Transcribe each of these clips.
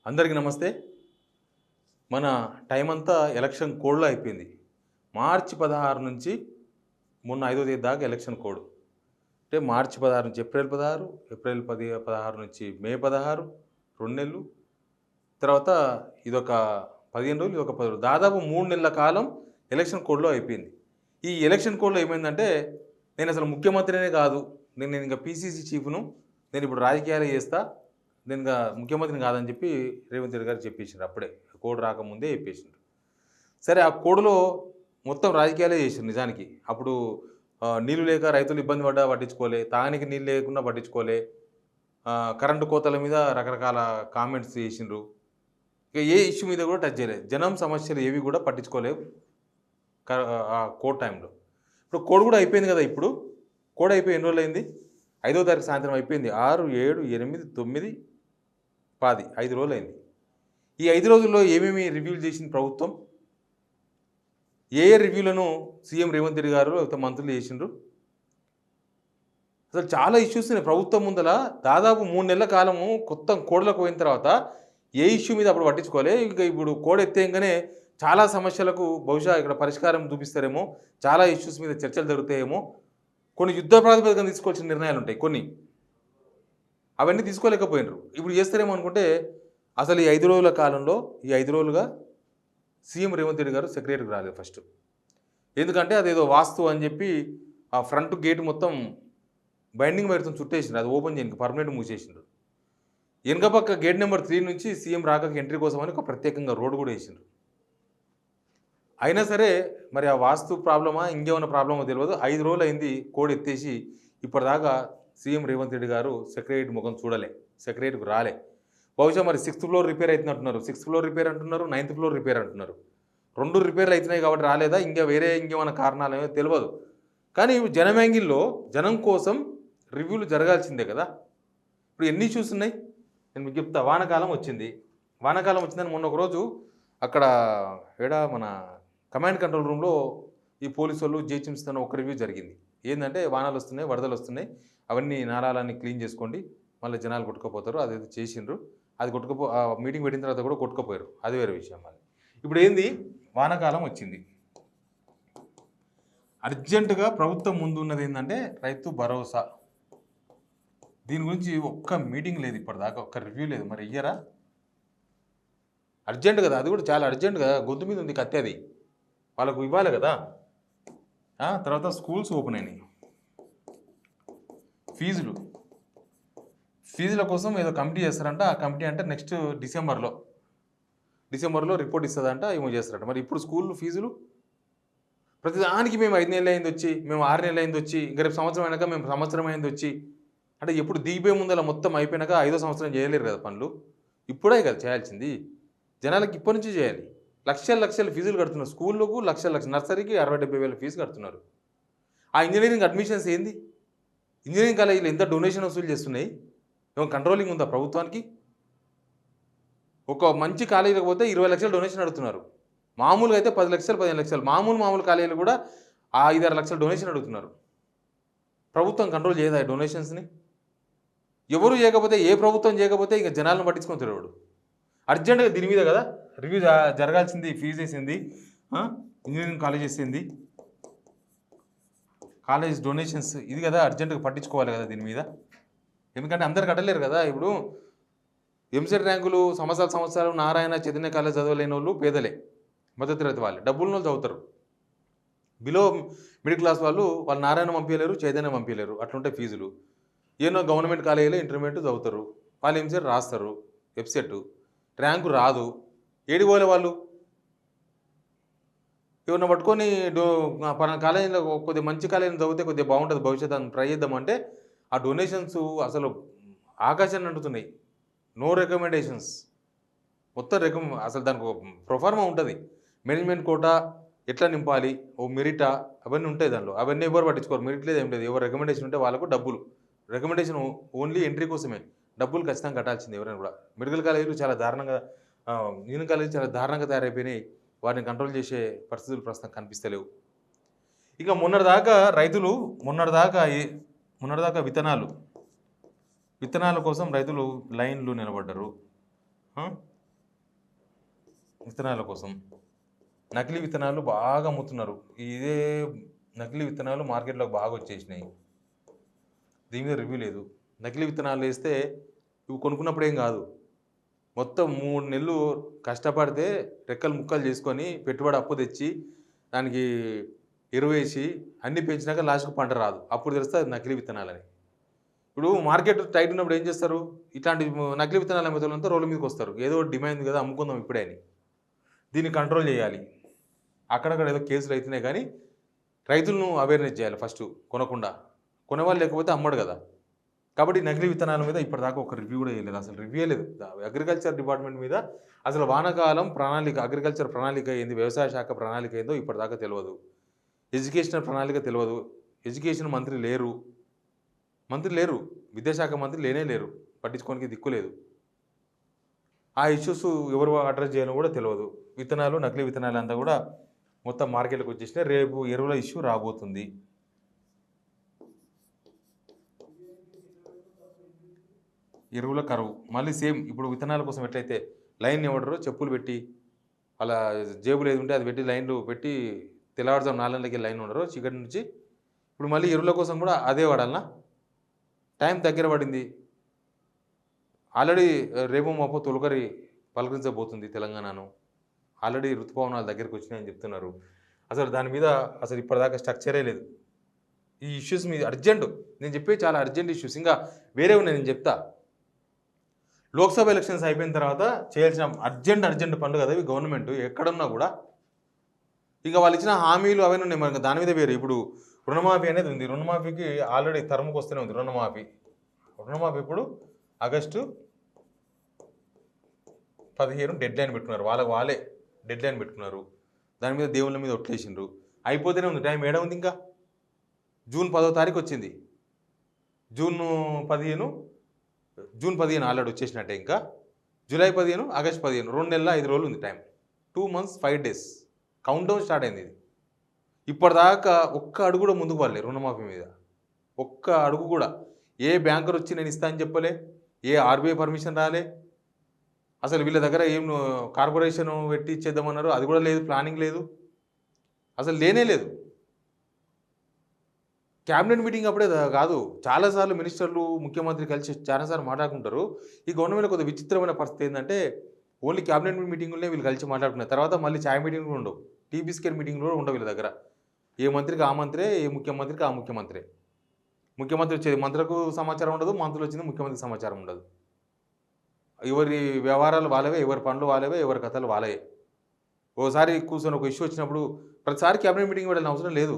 అందరికీ నమస్తే. మన టైం అంతా ఎలక్షన్ కోడ్‌లో అయిపోయింది. మార్చి 16 నుంచి మొన్న 5వ తేదీ దాకా ఎలక్షన్ కోడ్. అంటే మార్చి 16 నుంచి ఏప్రిల్ 16, ఏప్రిల్ 16 నుంచి మే 16 2 నెలలు. తర్వాత ఇదొక 15 రోజులు, ఇదొక 10 రోజులు. దాదాపు 3 నెలల కాలం ఎలక్షన్ కోడ్‌లో అయిపోయింది. ఈ ఎలక్షన్ కోడ్‌లో ఏమైందంటే నేనసలు ముఖ్యమంత్రినే కాదు. నేను ఇంక పీసీసీ చీఫ్‌ను. నేనిప్పుడు రాజకీయాలే చేస్తా. నేను ముఖ్యమంత్రిని కాదని చెప్పి రేవంత్ రెడ్డి గారు చెప్పేసిండ్రు అప్పుడే. కోడ్ రాకముందే చెప్పేసిండ్రు. సరే ఆ కోడ్‌లో మొత్తం రాజకీయాలే చేసిండ్రు నిజానికి. అప్పుడు నీళ్లు లేక రైతులు ఇబ్బంది పడ్డా పట్టించుకోలే. తాగనీకి నీళ్ళు లేకున్నా పట్టించుకోలే. కరెంటు కోతల మీద రకరకాల కామెంట్స్ చేసిండ్రు. ఇక ఏ ఇష్యూ మీద కూడా టచ్ చేయలేదు. జనం సమస్యలు ఏవి కూడా పట్టించుకోలేవు ఆ కోడ్ టైంలో. ఇప్పుడు కోడ్ కూడా అయిపోయింది కదా ఇప్పుడు. కోడ్ అయిపోయి ఎన్ని రోజులైంది? 5వ తారీఖు సాయంత్రం అయిపోయింది. 6, 7, 8, 9, 10 5 రోజులైంది. ఈ 5 రోజుల్లో ఏమేమి రివ్యూలు చేసింది ప్రభుత్వం? ఏ రివ్యూలను సీఎం రేవంత్ రెడ్డి గారు లేకపోతే మంత్రులు చేసిండ్రు? అసలు చాలా ఇష్యూస్ ప్రభుత్వం ముందల దాదాపు 3 నెలల కాలము కొత్త కోడ్లకు పోయిన తర్వాత ఏ ఇష్యూ మీద అప్పుడు పట్టించుకోలే. ఇంకా ఇప్పుడు కోడ్ ఎత్తేయంగానే చాలా సమస్యలకు బహుశా ఇక్కడ పరిష్కారం చూపిస్తారేమో, చాలా ఇష్యూస్ మీద చర్చలు జరుగుతాయేమో, కొన్ని యుద్ధ ప్రాతిపదికన తీసుకోవాల్సిన నిర్ణయాలు ఉంటాయి కొన్ని. అవన్నీ తీసుకోలేకపోయినరు. ఇప్పుడు చేస్తారేమో అనుకుంటే అసలు ఈ 5 రోజుల కాలంలో ఈ 5 రోజులుగా సీఎం రేవంత్ రెడ్డి గారు సెక్రటరీకి రాలేదు ఫస్ట్. ఎందుకంటే అదేదో వాస్తు అని చెప్పి ఆ ఫ్రంట్ గేట్ మొత్తం బైండింగ్ వైర్తో చుట్టేసిండ్రు. అది ఓపెన్ చేయడానికి పర్మనెంట్ మూసేసిండ్రు. వెనక పక్క గేట్ నెంబర్ 3 నుంచి సీఎం రాకకి ఎంట్రీ కోసం అని ఒక ప్రత్యేకంగా రోడ్డు కూడా వేసిండ్రు. అయినా సరే మరి ఆ వాస్తు ప్రాబ్లమా ఇంకేమైనా ప్రాబ్లమో తెలియదు. 5 రోజులు అయింది కోడ్ ఎత్తేసి ఇప్పటిదాకా సీఎం రేవంత్ రెడ్డి గారు సెక్రటరీ ముఖం చూడలే, సెక్రటరీకి రాలే. బహుశా మరి 6th ఫ్లోర్ రిపేర్ అవుతున్నట్టున్నారు. 6th ఫ్లోర్ రిపేర్ అంటున్నారు, 9th ఫ్లోర్ రిపేర్ అంటున్నారు. 2 రిపేర్లు అవుతున్నాయి కాబట్టి రాలేదా, ఇంకా వేరే ఇంకేమైనా కారణాలు ఏమో తెలియదు. కానీ జనం యాంగిల్లో జనం కోసం రివ్యూలు జరగాల్సిందే కదా. ఇప్పుడు ఎన్ని ఇష్యూస్ ఉన్నాయి నేను మీకు చెప్తా. వానాకాలం వచ్చింది. వానాకాలం వచ్చిందని మొన్న ఒకరోజు అక్కడ మన కమాండ్ కంట్రోల్ రూమ్లో ఈ పోలీసు వాళ్ళు జిహెచ్ఎంసీతో ఒక రివ్యూ జరిగింది. ఏంటంటే వానాలు వస్తున్నాయి, వరదలు వస్తున్నాయి, అవన్నీ నాలాలన్నీ క్లీన్ చేసుకోండి, మళ్ళీ జనాలు కొట్టుకుపోతారు, అదేదో చేసిండ్రు. అది మీటింగ్ పెట్టిన తర్వాత కూడా కొట్టుకుపోయారు, అది వేరే విషయం. మళ్ళీ ఇప్పుడు ఏంది, వానాకాలం వచ్చింది. అర్జెంటుగా ప్రభుత్వం ముందు ఉన్నది ఏంటంటే రైతు భరోసా. దీని గురించి ఒక్క మీటింగ్ లేదు ఇప్పటిదాకా, ఒక్క రివ్యూ లేదు. మరి ఇయ్యరా? అర్జెంట్ కదా, అది కూడా చాలా అర్జెంట్ కదా. గొంతు మీద ఉంది కత్తి, అది వాళ్ళకు ఇవ్వాలి కదా. తర్వాత స్కూల్స్ ఓపెన్ అయినాయి. ఫీజుల కోసం ఏదో కమిటీ చేస్తారంట. ఆ కమిటీ అంటే నెక్స్ట్ డిసెంబర్లో రిపోర్ట్ ఇస్తుందంట, ఏమో చేస్తారంట. మరి ఇప్పుడు స్కూల్ ఫీజులు ప్రతిదానికి మేము 5 నెలలు అయింది వచ్చి, మేము 6 నెలలు అయింది వచ్చి, ఇంకా రేపు సంవత్సరం అయినాక మేము సంవత్సరం అయింది వచ్చి, అంటే ఎప్పుడు దిగిపోయే ముందర మొత్తం అయిపోయినాక 5వ సంవత్సరం చేయలేరు కదా పనులు. ఇప్పుడే కదా చేయాల్సింది. జనాలకి ఇప్పటి నుంచి చేయాలి. లక్షలు ఫీజులు కడుతున్నారు స్కూళ్ళకు, లక్షలు నర్సరీకి 60-70 వేల ఫీజు కడుతున్నారు. ఆ ఇంజనీరింగ్ అడ్మిషన్స్ ఏంది? ఇంజనీరింగ్ కాలేజీలు ఎంత డొనేషన్ వసూలు చేస్తున్నాయి? ఏమో కంట్రోలింగ్ ఉందా ప్రభుత్వానికి? ఒక మంచి కాలేజీలకు పోతే 20 లక్షలు డొనేషన్ అడుగుతున్నారు. మామూలుగా అయితే 10 లక్షలు 15 లక్షలు. మామూలు కాలేజీలు కూడా 5-6 లక్షలు డొనేషన్ అడుగుతున్నారు. ప్రభుత్వం కంట్రోల్ చేయదా డొనేషన్స్ని? ఎవరు చేయకపోతే, ఏ ప్రభుత్వం చేయకపోతే ఇంకా జనాలను పట్టించుకొని తిరగడు. అర్జెంటుగా దీని మీద కదా రివ్యూ జరగాల్సింది. ఫీజు వేసింది, ఇంజనీరింగ్ కాలేజెస్ ఏంది, కాలేజ్ డొనేషన్స్, ఇది కదా అర్జెంటుగా పట్టించుకోవాలి కదా దీని మీద. ఎందుకంటే అందరు కట్టలేరు కదా. ఇప్పుడు ఎంసెట్ ర్యాంకులు సంవత్సరాలు నారాయణ చైతన్య కాలేజ్ చదవలేని వాళ్ళు పేదలే, మధ్యతరగతి వాళ్ళు, డబ్బులు వాళ్ళు చదువుతారు. బిలో మిడిల్ క్లాస్ వాళ్ళు నారాయణ పంపించలేరు, చైతన్య పంపించలేరు, అట్లుంటే ఫీజులు. ఏమో గవర్నమెంట్ కాలేజీలో ఇంటర్మీడియట్ చదువుతారు, వాళ్ళు ఎంసెట్ రాస్తారు, ఎఫ్సెట్ ర్యాంకు రాదు, ఏడిపోలే వాళ్ళు. ఏమన్నా పట్టుకొని పలానా కాలేజీలో కొద్దిగా మంచి కాలేజీని చదివితే కొద్దిగా బాగుంటుంది భవిష్యత్తు అని ట్రై చేద్దామంటే ఆ డొనేషన్స్ అసలు ఆకాశాన్ని అంటుతున్నాయి. No recommendations. మొత్తం అసలు దానికి ప్రొఫార్మా ఉంటుంది. మేనేజ్మెంట్ కోటా ఎట్లా నింపాలి, ఓ మెరిటా, అవన్నీ ఉంటాయి దానిలో. అవన్నీ ఎవరు పట్టించుకోరు. మెరిట్ లేదు ఏం లేదు. ఎవరు రికమెండేషన్ ఉంటే వాళ్ళకు డబ్బులు. రికమెండేషన్ ఓన్లీ ఎంట్రీ కోసమే, డబ్బులు ఖచ్చితంగా కట్టాల్సింది ఎవరైనా కూడా. మెడికల్ కాలేజీలు చాలా దారుణంగా, ఇంజనీరింగ్ కాలేజీలు చాలా దారుణంగా తయారైపోయినాయి. వాటిని కంట్రోల్ చేసే పరిస్థితులు ప్రస్తుతం కనిపిస్తలేవు. ఇక మొన్నటిదాకా విత్తనాల కోసం రైతులు లైన్లు నిలబడ్డారు. విత్తనాల కోసం. నకిలీ విత్తనాలు బాగా అమ్ముతున్నారు. ఇదే నకిలీ విత్తనాలు మార్కెట్లోకి బాగా వచ్చేసినాయి. దీని మీద రివ్యూ లేదు. నకిలీ విత్తనాలు వేస్తే ఇవి కొనుక్కున్నప్పుడు ఏం కాదు. మొత్తం 3 నెలలు కష్టపడితే రెక్కలు ముక్కలు చేసుకొని పెట్టుబడి అప్పు తెచ్చి దానికి ఎరువేసి అన్నీ పెంచినాక లాస్ట్‌కి పంట రాదు. అప్పుడు తెలుస్తుంది అది నకిలీ విత్తనాలని. ఇప్పుడు మార్కెట్ టైట్ ఉన్నప్పుడు ఏం చేస్తారు? ఇట్లాంటి నకిలీ విత్తనాలు అమ్మేటోళ్ళంతా రోడ్ల మీదకి వస్తారు. ఏదో ఒకటి డిమాండ్ ఉంది కదా అమ్ముకుందాం ఇప్పుడే అని. దీన్ని కంట్రోల్ చేయాలి. అక్కడక్కడ ఏదో కేసులు అవుతున్నాయి కానీ రైతులను అవేర్నెస్ చేయాలి ఫస్ట్ కొనకుండా. కొనేవాళ్ళు లేకపోతే అమ్మడు కదా. కాబట్టి నకిలీ విత్తనాల మీద ఇప్పటిదాకా ఒక రివ్యూ కూడా చేయలేదు. అసలు రివ్యూ లేదు. అగ్రికల్చర్ డిపార్ట్మెంట్ మీద అసలు వానాకాలం ప్రణాళిక, అగ్రికల్చర్ ప్రణాళిక ఏంది, వ్యవసాయ శాఖ ప్రణాళిక ఏందో ఇప్పటిదాకా తెలియదు. ఎడ్యుకేషనల్ ప్రణాళిక తెలియదు. ఎడ్యుకేషన్ మంత్రి లేరు. విద్యాశాఖ మంత్రి లేరు. పట్టించుకోనికి దిక్కు లేదు. ఆ ఇష్యూస్ ఎవరు అడ్రస్ చేయాలో కూడా తెలియదు. విత్తనాలు, నకిలీ విత్తనాలు అంతా కూడా మొత్తం మార్కెట్కి వచ్చేసినాయి. రేపు ఎరువుల ఇష్యూ రాబోతుంది. ఎరువుల కరువు మళ్ళీ సేమ్. ఇప్పుడు విత్తనాల కోసం ఎట్లయితే లైన్ ఇవ్వడరు, చెప్పులు పెట్టి అలా జేబులు ఏది ఉంటే అది పెట్టి లైన్లు పెట్టి తెల్లవారుజాము 4 గంటలకి లైన్ ఉండరు చీకటి నుంచి. ఇప్పుడు మళ్ళీ ఎరువుల కోసం కూడా అదే వాడాలనా? టైం దగ్గర పడింది. ఆల్రెడీ రేపు మాపో తొలకరి పలకరించబోతుంది తెలంగాణను. ఆల్రెడీ ఋతుపవనాలు దగ్గరికి వచ్చినాయని చెప్తున్నారు. అసలు దాని మీద అసలు ఇప్పటిదాకా స్ట్రక్చరే లేదు. ఈ ఇష్యూస్ మీద అర్జెంట్, నేను చెప్పే చాలా అర్జెంట్ ఇష్యూస్. ఇంకా వేరే ఉన్నాయి, నేను చెప్తా. లోక్సభ ఎలక్షన్స్ అయిపోయిన తర్వాత చేయాల్సిన అర్జెంట్ పనులు కదా ఇవి. గవర్నమెంట్ ఎక్కడున్నా కూడా ఇక వాళ్ళు ఇచ్చిన హామీలు అవన్నీ ఉన్నాయి. మనకి దాని మీద వేరే. ఇప్పుడు రుణమాఫీ అనేది ఉంది. రుణమాఫీకి ఆల్రెడీ తరుముకు వస్తూనే ఉంది. రుణమాఫీ ఇప్పుడు ఆగస్టు 15 డెడ్ లైన్ పెట్టుకున్నారు. వాళ్ళే డెడ్ లైన్ పెట్టుకున్నారు. దాని మీద దేవుళ్ళ మీద ఒట్లేసిండ్రు. అయిపోతేనే ఉంది. టైం ఏడా ఉంది ఇంకా? జూన్ 10వ తారీఖు వచ్చింది. జూన్ 15 ఆల్రెడీ వచ్చేసినట్టే. ఇంకా జూలై 15, ఆగస్ట్ 15, 2 నెలల 5 రోజులు ఉంది time. 2 months 5 days count down start అయింది. ఇది ఇప్పటిదాకా ఒక్క అడుగు కూడా ముందుకు పడలే రుణమాఫీ మీద. ఒక్క అడుగు కూడా. ఏ బ్యాంకర్ వచ్చి నేను ఇస్తా అని చెప్పలే. ఏ ఆర్బీఐ పర్మిషన్ రాలే. అసలు వీళ్ళ దగ్గర ఏం కార్పొరేషన్ పెట్టి ఇచ్చేద్దామన్నారు, అది కూడా లేదు. ప్లానింగ్ లేదు, అసలు లేనే లేదు. క్యాబినెట్ మీటింగ్ అప్పుడే కాదు, చాలాసార్లు మినిస్టర్లు, ముఖ్యమంత్రి కలిసి చాలాసార్లు మాట్లాడుకుంటారు. ఈ గవర్నమెంట్లో కొద్దిగా విచిత్రమైన పరిస్థితి ఏంటంటే ఓన్లీ క్యాబినెట్ మీటింగులనే వీళ్ళు కలిసి మాట్లాడుకున్నారు. తర్వాత మళ్ళీ ఛాయ్ మీటింగ్లు ఉండవు, టీ బిస్కెట్ మీటింగ్లు కూడా ఉండవు వీళ్ళ దగ్గర. ఏ మంత్రికి ఆ మంత్రే, ఏ ముఖ్యమంత్రికి ఆ ముఖ్యమంత్రే. ముఖ్యమంత్రి వచ్చేది మంత్రులకు సమాచారం ఉండదు, మంత్రులు వచ్చింది ముఖ్యమంత్రికి సమాచారం ఉండదు. ఎవరి వ్యవహారాలు వాళ్ళవే, ఎవరి పనులు వాళ్ళవే, ఎవరి కథలు వాళ్ళవే. ఓసారి కూర్చొని ఒక ఇష్యూ వచ్చినప్పుడు ప్రతిసారి క్యాబినెట్ మీటింగ్ వెళ్ళిన అవసరం లేదు.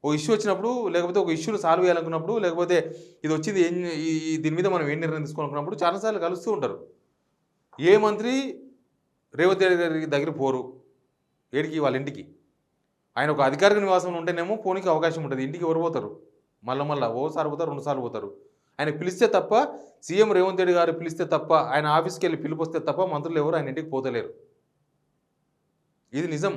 ఓ ఇష్యూ వచ్చినప్పుడు, లేకపోతే ఒక ఇష్యూలు సాల్వ్ చేయాలనుకున్నప్పుడు, లేకపోతే ఇది వచ్చింది దీని మీద మనం ఏం నిర్ణయం తీసుకోవాలనుకున్నప్పుడు చాలాసార్లు కలుస్తూ ఉంటారు. ఏ మంత్రి రేవంత్ రెడ్డి గారి దగ్గర పోరు. ఏడికి? వాళ్ళ ఇంటికి. ఆయన ఒక అధికారిక నివాసంలో ఉంటేనేమో పోనీకి అవకాశం ఉంటుంది. ఇంటికి ఎవరు పోతారు? మళ్ళీ ఓసారి పోతారు, 2 సార్లు పోతారు. ఆయన పిలిస్తే తప్ప, సీఎం రేవంత్ రెడ్డి గారు పిలిస్తే తప్ప, ఆయన ఆఫీస్కి వెళ్ళి పిలుపు వస్తే తప్ప మంత్రులు ఎవరు ఆయన ఇంటికి పోతలేరు. ఇది నిజం.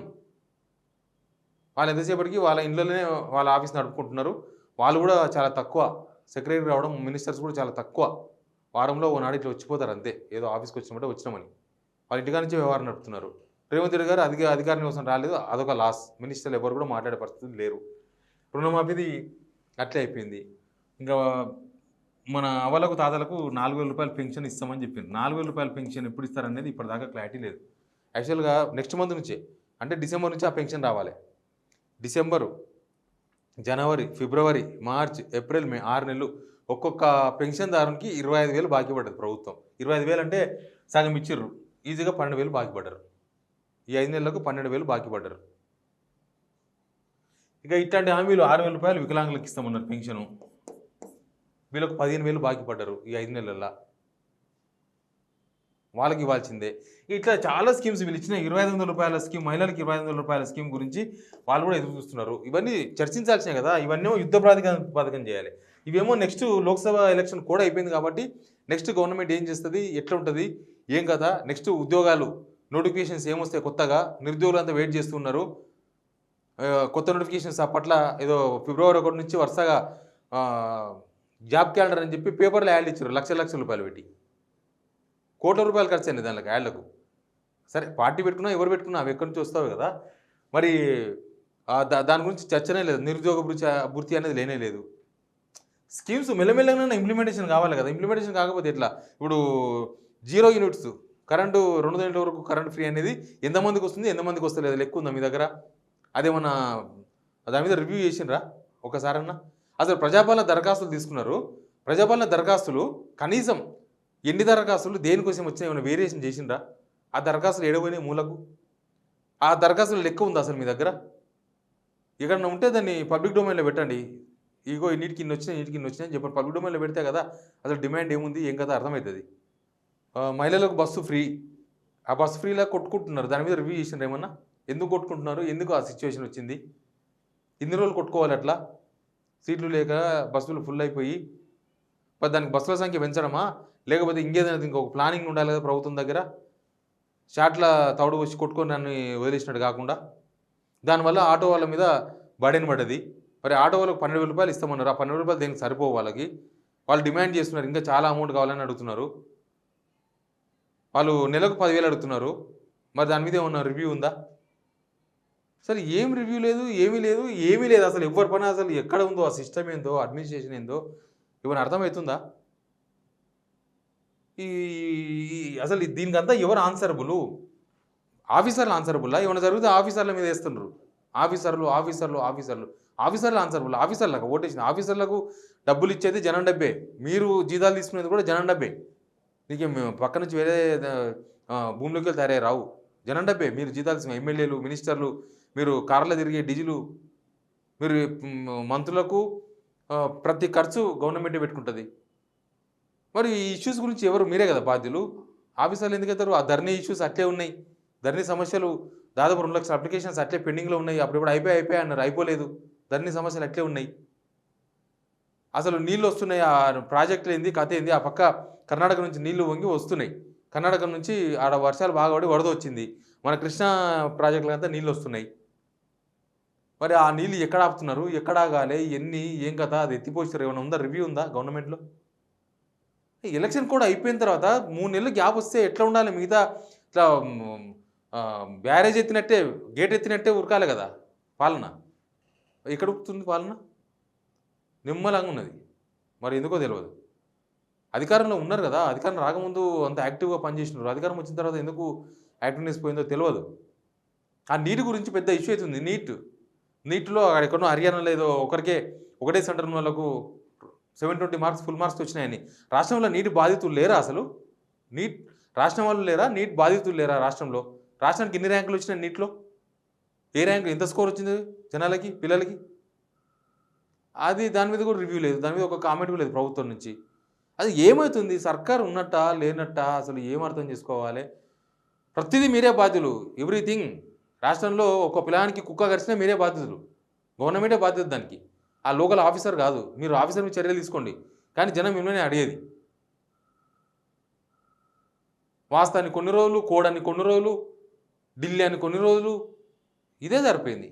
వాళ్ళు ఎంతసేపటికి వాళ్ళ ఇంట్లోనే వాళ్ళ ఆఫీస్ నడుపుకుంటున్నారు. వాళ్ళు కూడా చాలా తక్కువ. సెక్రటరీ రావడం, మినిస్టర్స్ కూడా చాలా తక్కువ. వారంలో ఓనాడు ఇట్లా వచ్చిపోతారు అంతే. ఏదో ఆఫీస్కి వచ్చినట్టే వచ్చినామని వాళ్ళ ఇంటికా నుంచి వ్యవహారం నడుపుతున్నారు. రేవంత్ రెడ్డి గారు అధికార నివాసం రాలేదు, అదొక లాస్. మినిస్టర్లు ఎవరు కూడా మాట్లాడే పరిస్థితులు లేరు. రుణమాఫీది అట్లే అయిపోయింది. ఇంకా మన అవ్వలకు తాతలకు 4,000 రూపాయలు పెన్షన్ ఇస్తామని చెప్పింది. 4,000 రూపాయల పెన్షన్ ఎప్పుడు ఇస్తారనేది ఇప్పటిదాకా క్లారిటీ లేదు. యాక్చువల్గా నెక్స్ట్ మంత్ నుంచే, అంటే డిసెంబర్ నుంచి ఆ పెన్షన్ రావాలి. డిసెంబరు, జనవరి, ఫిబ్రవరి, మార్చ్, ఏప్రిల్, మే 6 నెలలు ఒక్కొక్క పెన్షన్దారునికి 25,000 బాకీ పడ్డది ప్రభుత్వం. 25,000 అంటే సగం ఇచ్చిర్రు. ఈజీగా 12,000 బాకీ పడ్డారు. ఈ 5 నెలలకు 12,000 బాకీ పడ్డారు. ఇక ఇట్లాంటి హామీలు 6,000 రూపాయలు వికలాంగులకు ఇస్తామన్నారు పెన్షను. వీళ్ళకు 15,000 బాకీ పడ్డారు ఈ 5 నెలల్లో. వాళ్ళకి ఇవ్వాల్సిందే. ఇట్లా చాలా స్కీమ్స్ వీళ్ళు ఇచ్చిన 2,500 రూపాయల స్కీమ్, మహిళలకు 2,500 రూపాయల స్కీమ్ గురించి వాళ్ళు కూడా ఎదురు చూస్తున్నారు. ఇవన్నీ చర్చించాల్సినవి కదా. ఇవన్నీ యుద్ధ ప్రాతిపదికన చేయాలి. ఇవేమో నెక్స్ట్ లోక్సభ ఎలక్షన్ కూడా అయిపోయింది కాబట్టి నెక్స్ట్ గవర్నమెంట్ ఏం చేస్తుంది, ఎట్లా ఉంటుంది, ఏం కదా, నెక్స్ట్ ఉద్యోగాలు నోటిఫికేషన్స్ ఏమొస్తాయి కొత్తగా, నిరుద్యోగులు అంతా వెయిట్ చేస్తున్నారు. కొత్త నోటిఫికేషన్స్ అప్పట్లో ఏదో ఫిబ్రవరి 1 నుంచి వరుసగా జాబ్ క్యాలెండర్ అని చెప్పి పేపర్లో యాడ్ ఇచ్చారు. లక్షల రూపాయలు పెట్టి, కోట్ల రూపాయలు ఖర్చు అయింది దానికి యాడ్లకు. సరే పార్టీ పెట్టుకున్నా ఎవరు పెట్టుకున్నా అవి ఎక్కడి నుంచి వస్తావు కదా. మరి దాని గురించి చర్చనే లేదు. నిరుద్యోగ భృతి అనేది లేనే లేదు. స్కీమ్స్ మెల్లమెల్లగానే ఇంప్లిమెంటేషన్ కావాలి కదా. ఇంప్లిమెంటేషన్ కాకపోతే ఎట్లా? ఇప్పుడు 0 యూనిట్స్ కరెంటు 2 గంటల వరకు కరెంట్ ఫ్రీ అనేది ఎంతమందికి వస్తుంది, ఎంతమందికి వస్తలేదు లెక్క ఉందా మీ దగ్గర? అదేమన్నా దాని మీద రివ్యూ చేసిండ్రా ఒకసారన్నా? అసలు ప్రజాపాలన దరఖాస్తులు తీసుకున్నారు. ప్రజాపాలన దరఖాస్తులు కనీసం ఎన్ని దరఖాస్తులు దేనికోసం వచ్చినా ఏమైనా వేరియేషన్ చేసిండ్రా? ఆ దరఖాస్తులు ఏడపోయినాయి మూలకు. ఆ దరఖాస్తులు లెక్క ఉందా అసలు మీ దగ్గర? ఎక్కడన్నా ఉంటే దాన్ని పబ్లిక్ డొమైన్లో పెట్టండి. ఇగో ఇన్నిటికి ఇన్ని వచ్చినాయి, ఇన్నిటికి ఇన్ని వచ్చినాయి అని చెప్పండి. పబ్లిక్ డొమైన్లో పెడితే కదా అసలు డిమాండ్ ఏముంది ఏం కదా అర్థమవుతుంది. మహిళలకు బస్సు ఫ్రీ, ఆ బస్సు ఫ్రీలా కొట్టుకుంటున్నారు. దాని మీద రివ్యూ చేసినారు ఏమన్నా? ఎందుకు కొట్టుకుంటున్నారు, ఎందుకు ఆ సిచ్యువేషన్ వచ్చింది? ఇన్ని రోజులు కొట్టుకోవాలి అట్లా? సీట్లు లేక బస్సులు ఫుల్ అయిపోయి దానికి బస్సుల సంఖ్య పెంచడమా, లేకపోతే ఇంకేదైనా ఇంకొక ప్లానింగ్ ఉండాలి కదా ప్రభుత్వం దగ్గర? షాట్ల తౌడు వచ్చి కొట్టుకొని నన్ను వదిలేసినట్టు కాకుండా దానివల్ల ఆటో వాళ్ళ మీద బడెన్ పడ్డది. మరి ఆటో వాళ్ళకి 12,000 రూపాయలు ఇస్తామన్నారు. ఆ 12,000 రూపాయలు దేనికి సరిపోవు వాళ్ళకి. వాళ్ళు డిమాండ్ చేస్తున్నారు, ఇంకా చాలా అమౌంట్ కావాలని అడుగుతున్నారు. వాళ్ళు నెలకు 10,000 అడుగుతున్నారు. మరి దాని మీద ఏమన్నా రివ్యూ ఉందా? అసలు ఏం రివ్యూ లేదు, ఏమీ లేదు. అసలు ఎవరి పని అసలు ఎక్కడ ఉందో, ఆ సిస్టమ్ ఏందో, అడ్మినిస్ట్రేషన్ ఏందో ఏమైనా అర్థమవుతుందా? ఈ అసలు దీనికంతా ఎవరు ఆన్సరబుల్? ఆఫీసర్లు ఆన్సరబుల్లా? ఏమైనా జరిగితే ఆఫీసర్ల మీద వేస్తున్నారు. ఆఫీసర్లు ఆన్సరబుల్. ఆఫీసర్లకు ఓటేసిన ఆఫీసర్లకు డబ్బులు ఇచ్చేది జనం డబ్బే. మీరు జీతాలు తీసుకునేది కూడా జనం డబ్బే. నీకేం పక్క నుంచి వేరే భూమిలోకి వెళ్ళి తయారై రావు. జనం డబ్బే మీరు జీతాలు తీసుకున్న ఎమ్మెల్యేలు, మినిస్టర్లు, మీరు కార్లో తిరిగే డీజిలు, మీరు మంత్రులకు ప్రతి ఖర్చు గవర్నమెంటే పెట్టుకుంటుంది. మరి ఈ ఇష్యూస్ గురించి ఎవరు? మీరే కదా బాధ్యులు. ఆఫీసర్లు ఎందుకైతారు? ఆ ధరణి ఇష్యూస్ అట్లే ఉన్నాయి. ధరణి సమస్యలు దాదాపు 2 లక్షల అప్లికేషన్స్ అట్లే పెండింగ్లో ఉన్నాయి. అప్పుడప్పుడు అయిపోయి అన్నారు, అయిపోలేదు. ధరణి సమస్యలు అట్లే ఉన్నాయి. అసలు నీళ్ళు వస్తున్నాయి, ఆ ప్రాజెక్టులు ఏంది, కథ ఏంది? ఆ పక్క కర్ణాటక నుంచి నీళ్లు వంగి వస్తున్నాయి. కర్ణాటక నుంచి ఆడ వర్షాలు బాగా పడి వరద వచ్చింది. మన కృష్ణా ప్రాజెక్టులంతా నీళ్ళు వస్తున్నాయి. మరి ఆ నీళ్ళు ఎక్కడ ఆపుతున్నారు, ఎక్కడ ఆగాలి, ఏం కథ? అది ఎత్తిపోస్తారు. ఏమైనా ఉందా? రివ్యూ ఉందా గవర్నమెంట్లో? ఎలక్షన్ కూడా అయిపోయిన తర్వాత 3 నెలలు గ్యాప్ వస్తే ఎట్లా ఉండాలి? మిగతా ఇట్లా బ్యారేజ్ ఎత్తినట్టే, గేట్ ఎత్తినట్టే ఉరకాలి కదా పాలన. ఎక్కడ ఉరుకుతుంది పాలన? నిమ్మలంగా ఉన్నది. మరి ఎందుకో తెలియదు. అధికారంలో ఉన్నారు కదా, అధికారం రాకముందు అంత యాక్టివ్గా పనిచేసినారు. అధికారం వచ్చిన తర్వాత ఎందుకు యాక్టివ్నెస్ పోయిందో తెలియదు. ఆ నీటి గురించి పెద్ద ఇష్యూ అవుతుంది. నీటిలో ఎక్కడో హర్యానాలో ఏదో ఒకటే సెంటర్ ఉన్న వాళ్ళకు 720 మార్క్స్ ఫుల్ మార్క్స్ వచ్చినాయని. రాష్ట్రంలో నీటి బాధితులు లేరా అసలు? రాష్ట్రం వాళ్ళు లేరా? నీటి బాధితులు లేరా రాష్ట్రంలో? రాష్ట్రానికి ఎన్ని ర్యాంకులు వచ్చినాయి నీటిలో? ఏ ర్యాంకు, ఎంత స్కోర్ వచ్చింది జనాలకి, పిల్లలకి? దాని మీద కూడా రివ్యూ లేదు. దాని మీద ఒక కామెంట్ కూడా లేదు ప్రభుత్వం నుంచి. అది ఏమవుతుంది? సర్కారు ఉన్నట్టా లేనట్టా అసలు ఏమర్థం చేసుకోవాలి? ప్రతిదీ మీరే బాధ్యులు. ఎవ్రీథింగ్. రాష్ట్రంలో ఒక పిల్లానికి కుక్క కరిచినా మీరే బాధ్యతలు. గవర్నమెంటే బాధ్యత దానికి. ఆ లోకల్ ఆఫీసర్ కాదు. మీరు ఆఫీసర్ మీద చర్యలు తీసుకోండి, కానీ జనం మిమ్మల్ని అడిగేది. వాస్తాన్ని కొన్ని రోజులు, కోడని కొన్ని రోజులు, ఢిల్లీ అని కొన్ని రోజులు, ఇదే సరిపోయింది.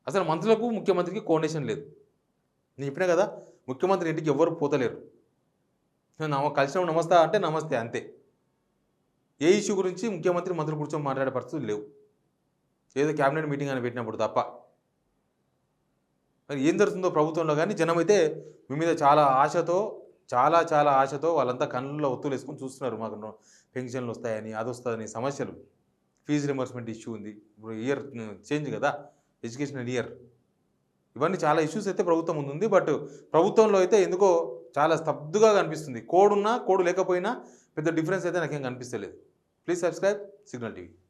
అసలు మంత్రులకు ముఖ్యమంత్రికి కోఆర్డినేషన్ లేదు. నేను చెప్పినా కదా, ముఖ్యమంత్రి ఇంటికి ఎవరు పోతలేరు. కలిసినప్పుడు నమస్తే అంటే నమస్తే అంతే. ఏ ఇష్యూ గురించి ముఖ్యమంత్రి మంత్రులు కూర్చొని మాట్లాడే పరిస్థితులు లేవు. ఏదో క్యాబినెట్ మీటింగ్ అని పెట్టినప్పుడు తప్ప. మరి ఏం జరుగుతుందో ప్రభుత్వంలో. కానీ జనం అయితే మీ మీద చాలా ఆశతో వాళ్ళంతా కళ్ళల్లో ఒత్తులు వేసుకొని చూస్తున్నారు. మాకు పెన్షన్లు వస్తాయని, అది వస్తుందని, సమస్యలు, ఫీజు రింబర్స్మెంట్ ఇష్యూ ఉంది. ఇప్పుడు ఇయర్ చేంజ్ కదా, ఎడ్యుకేషనల్ ఇయర్. ఇవన్నీ చాలా ఇష్యూస్ అయితే ప్రభుత్వం ముందుంది. బట్ ప్రభుత్వంలో అయితే ఎందుకో చాలా స్తబ్దుగా కనిపిస్తుంది. కోడ్ లేకపోయినా పెద్ద డిఫరెన్స్ అయితే నాకేం కనిపిస్తలేదు. Please subscribe signal TV.